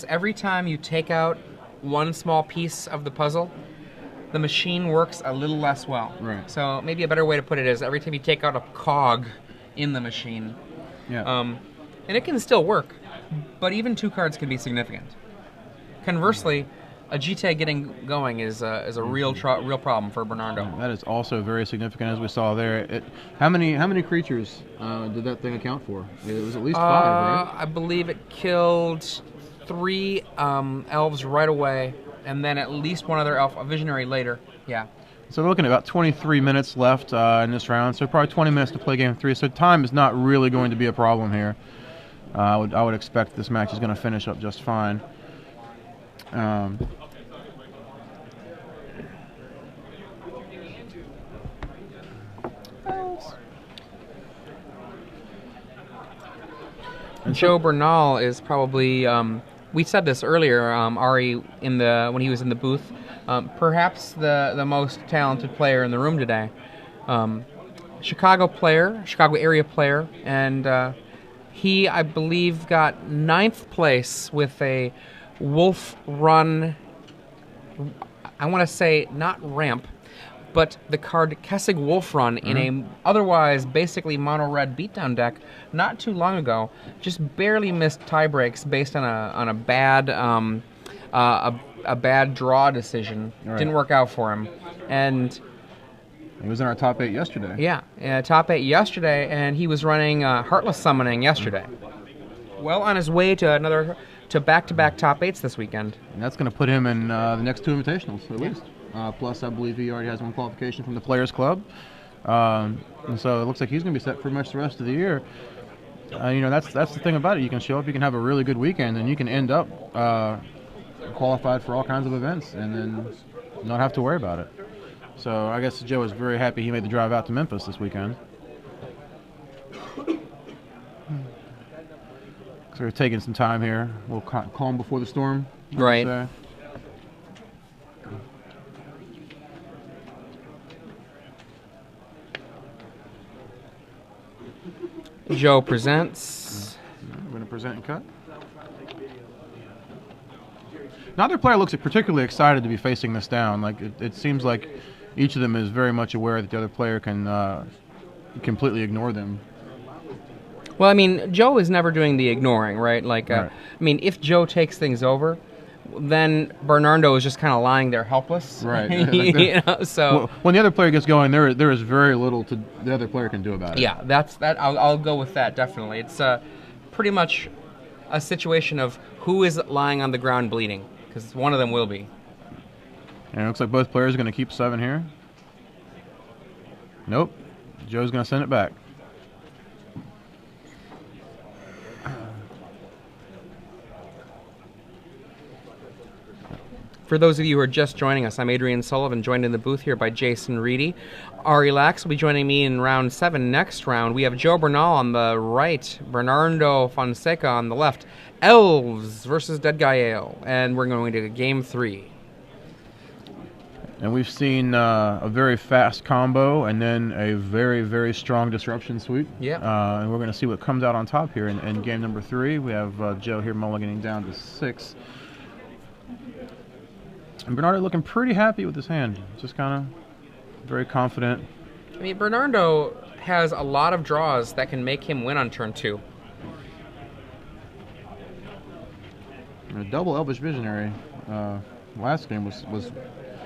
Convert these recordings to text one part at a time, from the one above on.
Every time you take out one small piece of the puzzle, the machine works a little less well. Right. So maybe a better way to put it is every time you take out a cog in the machine, and it can still work, but even two cards can be significant. Conversely, a GTAG getting going is a real problem for Bernardo. That is also very significant, as we saw there. How many creatures did that thing account for? It was at least 5, right? I believe it killed 3 elves right away, and then at least one other elf, a visionary later. Yeah. So we're looking at about 23 minutes left in this round, so probably 20 minutes to play game 3. So time is not really going to be a problem here. I would expect this match is going to finish up just fine. Joe Bernal is probably, we said this earlier, Ari, when he was in the booth, perhaps the most talented player in the room today. Chicago area player, and he, I believe, got 9th place with a Wolf Run, I want to say not ramp, but the card Kessig Wolf Run in a otherwise basically mono-red beatdown deck not too long ago. Just barely missed tie breaks based on a bad a bad draw decision. Right. Didn't work out for him, and he was in our top 8 yesterday. Yeah, top 8 yesterday, and he was running Heartless Summoning yesterday. Well on his way to back-to-back top 8s this weekend. And that's going to put him in the next 2 invitationals, at least. Plus, I believe he already has 1 qualification from the Players Club. And so it looks like he's going to be set pretty much the rest of the year. That's the thing about it. You can show up, you can have a really good weekend, and you can end up qualified for all kinds of events and then not have to worry about it. So I guess Joe is very happy he made the drive out to Memphis this weekend. So we're taking some time here. We'll calm before the storm. Right. Joe presents. I'm going to present and cut. Neither player looks particularly excited to be facing this down. Like it seems like each of them is very much aware that the other player can completely ignore them. Well, I mean, Joe is never doing the ignoring, right? Like, Right. I mean, if Joe takes things over, then Bernardo is just kind of lying there helpless. Right. So when the other player gets going, there is very little the other player can do about it. Yeah, that. I'll go with that, definitely. It's pretty much a situation of who is lying on the ground bleeding, because one of them will be. And it looks like both players are going to keep 7 here. Nope. Joe's going to send it back. For those of you who are just joining us, I'm Adrian Sullivan, joined in the booth here by Jason Reedy. Ari Lax will be joining me in round 7. Next round, we have Joe Bernal on the right, Bernardo Fonseca on the left. Elves versus Dead Guy Ale, and we're going to game 3. And we've seen a very fast combo and then a very, very strong disruption sweep. Yeah. And we're going to see what comes out on top here in game number 3. We have Joe here mulliganing down to 6. And Bernardo looking pretty happy with his hand. Just kind of very confident. I mean, Bernardo has a lot of draws that can make him win on turn 2. And a double Elvish Visionary last game was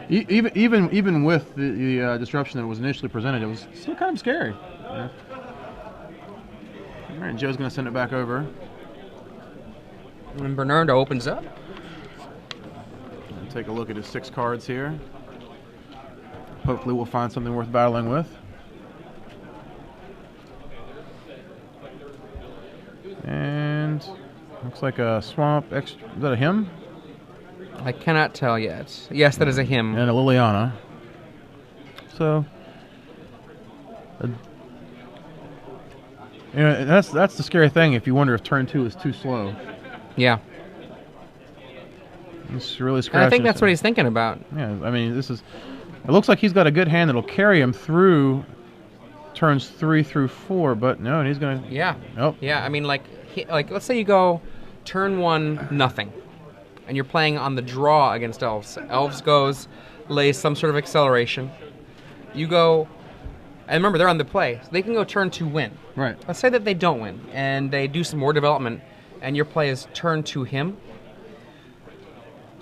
even with the disruption that was initially presented, it was still kind of scary. Yeah. All right, Joe's going to send it back over. And Bernardo opens up. Take a look at his 6 cards here. Hopefully we'll find something worth battling with. And looks like a swamp extra. Is that a hymn? I cannot tell yet. Yes, that is a hymn. And a Liliana. So that's the scary thing if you wonder if turn 2 is too slow. Yeah. It's really And scratching. I think that's what he's thinking about. Yeah, I mean, it looks like he's got a good hand that'll carry him through turns 3 through 4, but no, he's going to... Yeah. Nope. Yeah, I mean, like let's say you go turn 1, nothing. and you're playing on the draw against elves. Elves goes, lays some sort of acceleration. You go, and remember, they're on the play, so they can go turn 2 win. Right. Let's say that they don't win, and they do some more development, and your play is turn 2 him.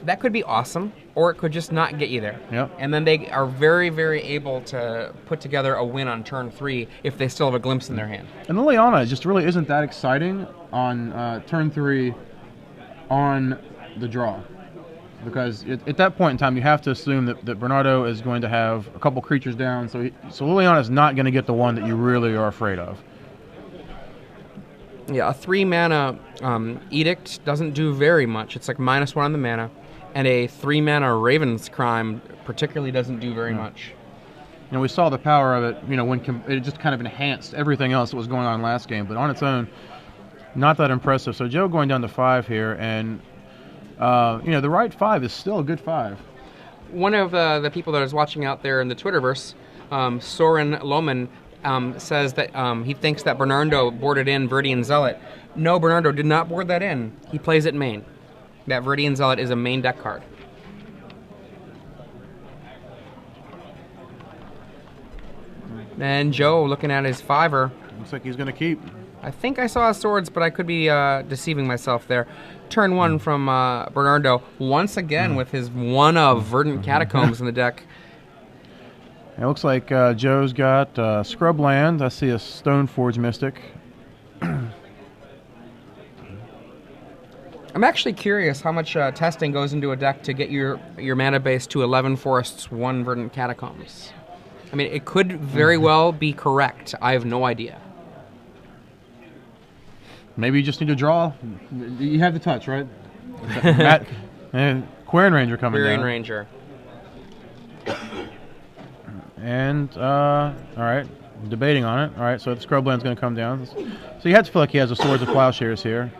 That could be awesome, or it could just not get you there. Yep. And then they are very, very able to put together a win on turn 3 if they still have a glimpse in their hand. And Liliana just really isn't that exciting on turn 3 on the draw. Because at that point in time, you have to assume that Bernardo is going to have a couple creatures down, so Liliana is not going to get the one that you really are afraid of. Yeah, a 3-mana Edict doesn't do very much. It's like -1 on the mana. And a 3-mana Raven's Crime particularly doesn't do very much. You know, we saw the power of it, you know, when it just kind of enhanced everything else that was going on last game, but on its own, not that impressive. So Joe going down to 5 here, and, you know, the right 5 is still a good 5. One of the people that is watching out there in the Twitterverse, Soren Lohman, says that he thinks that Bernardo boarded in Viridian Zealot. No, Bernardo did not board that in. He plays it main. That Viridian Zealot is a main deck card. And Joe looking at his 5-er. Looks like he's going to keep. I think I saw swords, but I could be deceiving myself there. Turn 1 from Bernardo, once again with his one of Verdant Catacombs in the deck. It looks like Joe's got Scrubland. I see a Stoneforge Mystic. I'm actually curious how much testing goes into a deck to get your mana base to 11 Forests, 1 Verdant Catacombs. I mean, it could very well be correct. I have no idea. Maybe you just need to draw. You have the touch, right? Matt, and Quarian Ranger coming down. Quarian Ranger. And, all right, debating on it. All right, so the Scrubland's going to come down. So you have to feel like he has the Swords of Plowshares here.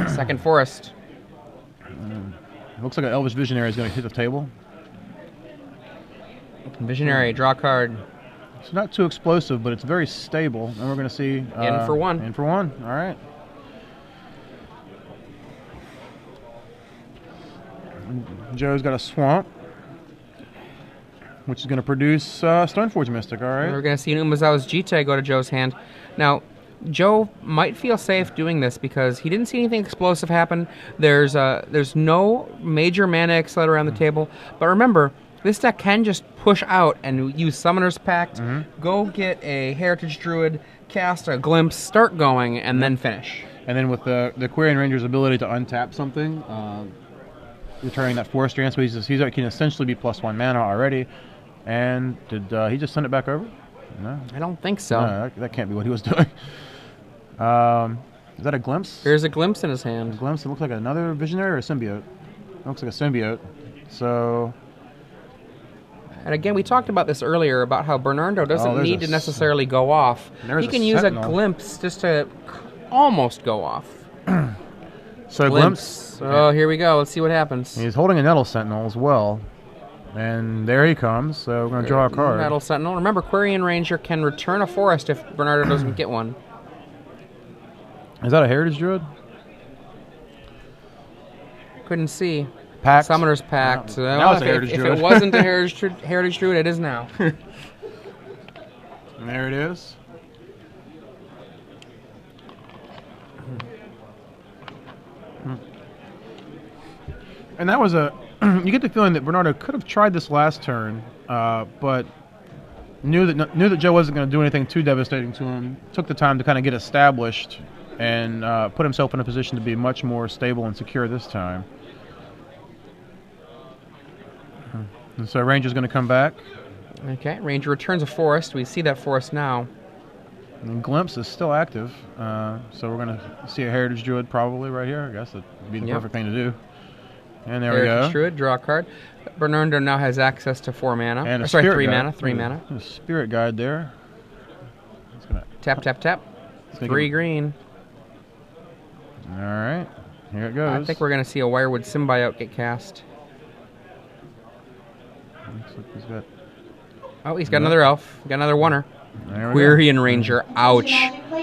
Second Forest. Looks like an Elvish Visionary is going to hit the table. Visionary, draw a card. It's not too explosive, but it's very stable. And we're going to see... in for 1. In for 1, all right. Joe's got a Swamp, which is going to produce Stoneforge Mystic, all right. We're going to see an Umazawa's Jite go to Joe's hand. Now, Joe might feel safe doing this because he didn't see anything explosive happen. There's no major mana accelerator around the table. But remember, this deck can just push out and use Summoner's Pact, go get a Heritage Druid, cast a Glimpse, start going, and then finish. And then with the Quarian Ranger's ability to untap something, returning that Forest Dance, he can essentially be +1 mana already. And did he just send it back over? No. I don't think so. No, that can't be what he was doing. Is that a Glimpse? There's a Glimpse in his hand. A Glimpse. It looks like another Visionary or a Symbiote. It looks like a Symbiote. So... And again, we talked about this earlier about how Bernardo doesn't need to necessarily go off. He can use a Glimpse just to almost go off. So Glimpse. Oh, here we go. Let's see what happens. He's holding a Nettle Sentinel as well. And there he comes. So we're going to draw a card. Nettle Sentinel. Remember, Quarian Ranger can return a forest if Bernardo doesn't get one. Is that a Heritage Druid? Couldn't see. Pact. Summoner's Pact. Now it's a Heritage Druid. If it wasn't a Heritage Druid, it is now. And there it is. And that was a... you get the feeling that Bernardo could have tried this last turn, but knew that Joe wasn't going to do anything too devastating to him. Took the time to kind of get established and put himself in a position to be much more stable and secure this time. And so Ranger's going to come back. Okay, Ranger returns a forest. We see that forest now. And Glimpse is still active, so we're going to see a Heritage Druid probably right here. I guess that'd be the perfect thing to do. And there we go. Heritage Druid, draw a card. Bernardo now has access to 4 mana. And three mana. 3 mana. A Spirit Guide there. It's gonna tap, tap, tap. 3 green. All right, here it goes. I think we're going to see a Wirewood Symbiote get cast. Looks like he's got... Oh, he's got another elf. Got another oneer. There we go. Quarian Ranger. Ouch.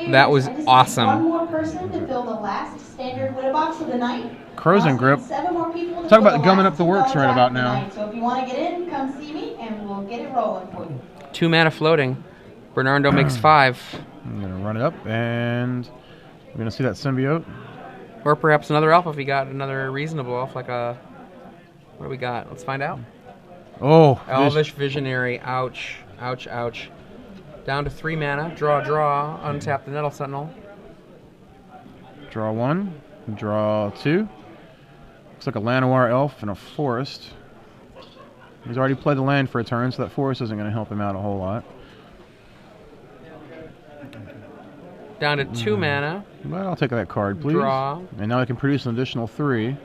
That was awesome. One more person to fill the last standard winner box of the night. Crows and grip. 7 more people to Talk fill about the gumming last up the works $2 right about draft now. tonight. So if you want to get in, come see me and we'll get it rolling for you. 2 mana floating. Bernardo makes 5. I'm going to run it up, and we're going to see that symbiote. Or perhaps another elf if he got another reasonable elf, like a... What do we got? Let's find out. Oh, Elvish Visionary. Ouch. Ouch, ouch. Down to 3 mana. Draw, draw. Untap the Nettle Sentinel. Draw 1. Draw 2. Looks like a Llanowar elf and a forest. He's already played the land for a turn, so that forest isn't going to help him out a whole lot. Down to 2 mana. Well, I'll take that card, please. Draw. And now I can produce an additional 3.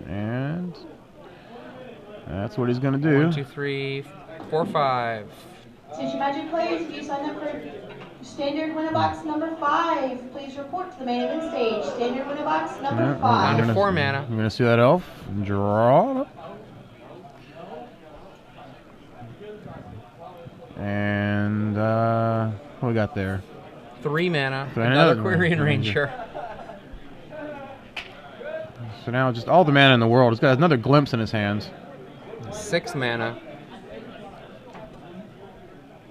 And that's what he's going to do. 1, 2, 3, 4, 5. Since you Magic players, if you sign up for standard winner box number 5, please report to the main event stage. Standard winner box number 5. Down to 4 mana. I'm going to see that elf. Draw it up. And what we got there? 3 mana. Another Another Quirion Ranger. So now just all the mana in the world. He's got another glimpse in his hands. 6 mana.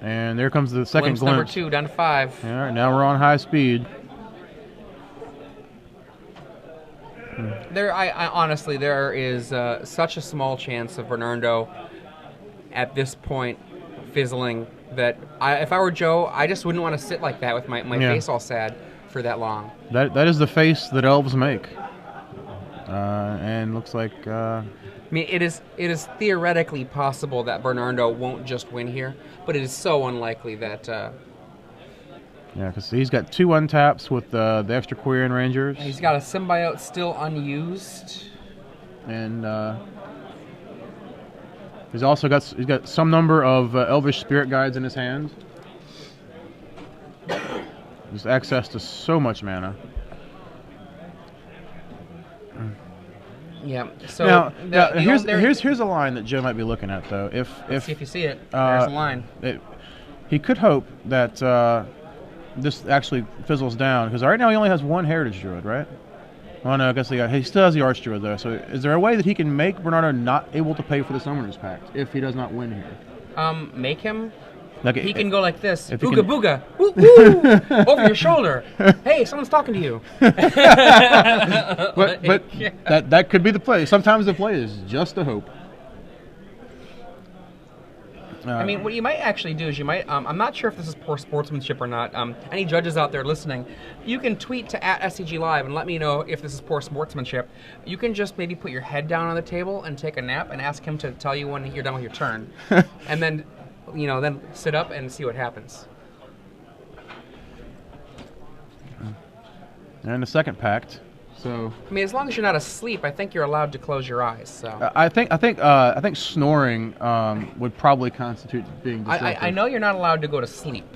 And there comes the second Glimpse number glimpse. 2, down to 5. All right, now we're on high speed. I honestly, there is such a small chance of Bernardo at this point fizzling that if I were Joe, I just wouldn't want to sit like that with my face all sad for that long. That is the face that elves make. And looks like... I mean, it is theoretically possible that Bernardo won't just win here, but it is so unlikely that... yeah, because he's got 2 untaps with the extra Quirion Rangers. He's got a symbiote still unused. And he's got some number of Elvish Spirit Guides in his hand. There's access to so much mana. Yeah. So now here's a line that Joe might be looking at though. Let's see if you see it. There's a line. He could hope that this actually fizzles down because right now he only has 1 Heritage Druid, right? Well, no, I guess he still has the Arch Druid though. So is there a way that he can make Bernardo not able to pay for the Summoner's Pact if he does not win here? Make him. Like, he can go like this. If he Booga can- booga. Woo, woo, over your shoulder. Hey, someone's talking to you. But that could be the play. Sometimes the play is just a hope. I mean, what you might actually do is you might, I'm not sure if this is poor sportsmanship or not. Any judges out there listening, you can tweet to @SCG Live and let me know if this is poor sportsmanship. You can just maybe put your head down on the table and take a nap and ask him to tell you when you're done with your turn. And then, then sit up and see what happens. And the second pact. So I mean, as long as you're not asleep, I think you're allowed to close your eyes. So I think snoring would probably constitute being deceptive. I know you're not allowed to go to sleep.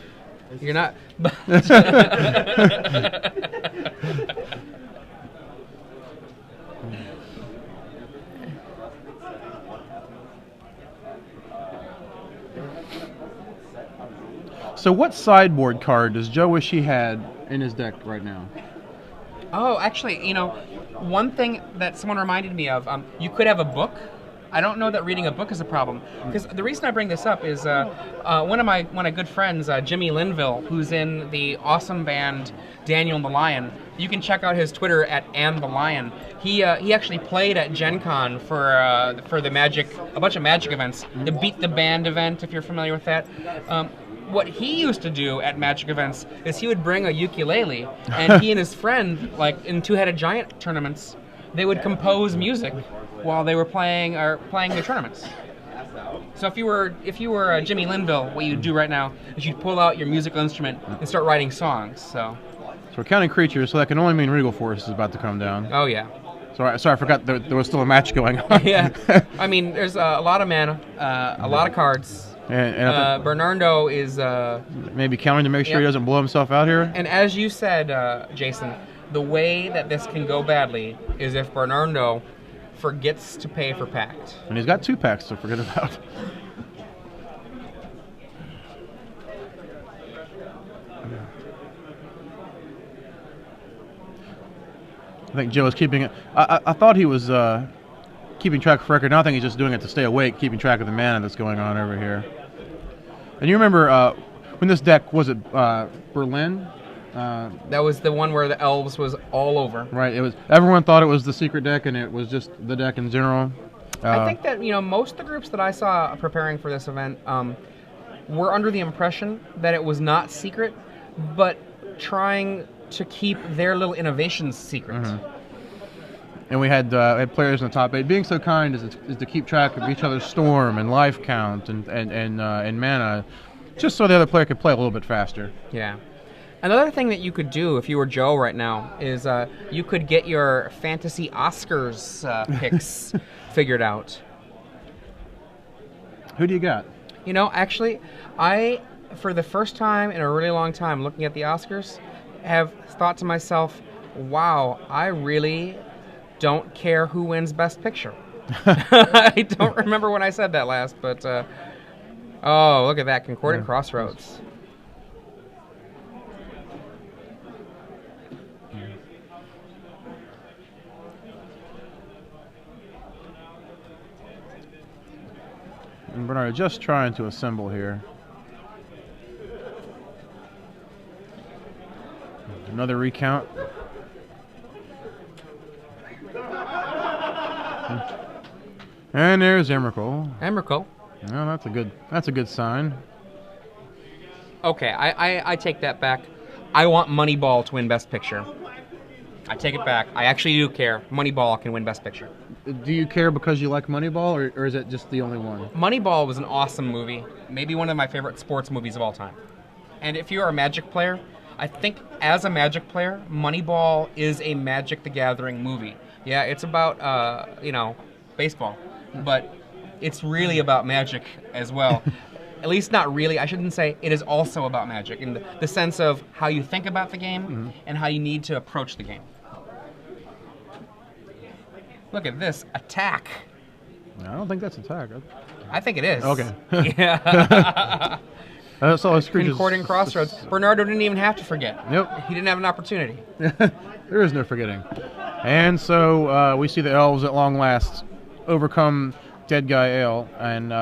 You're not. But So what sideboard card does Joe wish he had in his deck right now? Oh, actually, one thing that someone reminded me of, you could have a book. I don't know that reading a book is a problem. Because the reason I bring this up is one of my good friends, Jimmy Linville, who's in the awesome band Daniel and the Lion. You can check out his Twitter @AndTheLion. He actually played at Gen Con for the Magic, a bunch of Magic events. The Beat the Band event, if you're familiar with that. What he used to do at Magic events is he would bring a ukulele, and he and his friend, like in Two-Headed Giant tournaments, they would compose music while they were playing the tournaments. So if you were Jimmy Linville, what you'd do right now is you'd pull out your musical instrument and start writing songs. So we're counting creatures, so that can only mean Regal Force is about to come down. Oh yeah. Sorry, I forgot there was still a match going on. Yeah. I mean, there's a lot of mana, a lot of cards. And Bernardo is... maybe counting to make sure he doesn't blow himself out here? And as you said, Jason, the way that this can go badly is if Bernardo forgets to pay for Pact. And he's got 2 packs to forget about. think Joe is keeping it. I thought he was keeping track of record. Now I think he's just doing it to stay awake, keeping track of the mana that's going on over here. And you remember when this deck, was it Berlin? That was the one where the elves was all over. Right. It was. Everyone thought it was the secret deck, and it was just the deck in general. I think that most of the groups that I saw preparing for this event were under the impression that it was not secret, but trying to keep their little innovations secret. And we had players in the top 8 being so kind as to keep track of each other's storm and life count and mana, just so the other player could play a little bit faster. Yeah. Another thing that you could do if you were Joe right now is you could get your fantasy Oscars picks figured out. Who do you got? Actually, for the first time in a really long time looking at the Oscars, have thought to myself, wow, I really don't care who wins Best Picture. I don't remember when I said that last, but oh, look at that, Concordant Crossroads. And Bernardo just trying to assemble here. Another recount. And there's Emrakul. Emrakul. No, that's a good sign. Okay, I take that back. I want Moneyball to win Best Picture. I take it back. I actually do care. Moneyball can win Best Picture. Do you care because you like Moneyball, or is it just the only one? Moneyball was an awesome movie. Maybe one of my favorite sports movies of all time. And if you're a Magic player, I think as a Magic player, Moneyball is a Magic the Gathering movie. Yeah, it's about, baseball. But it's really about Magic as well. At least not really. I shouldn't say it is also about Magic in the sense of how you think about the game and how you need to approach the game. Look at this. Attack. I don't think that's attack. I think it is. Okay. Yeah. That's all his creatures. Concordant Crossroads. Bernardo didn't even have to forget. Nope. He didn't have an opportunity. There is no forgetting. And so we see the elves at long last overcome Dead Guy Ale, and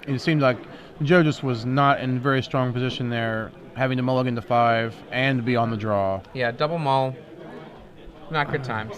it seemed like Joe just was not in very strong position there, having to mulligan to 5 and be on the draw. Yeah, double mull. Not good times.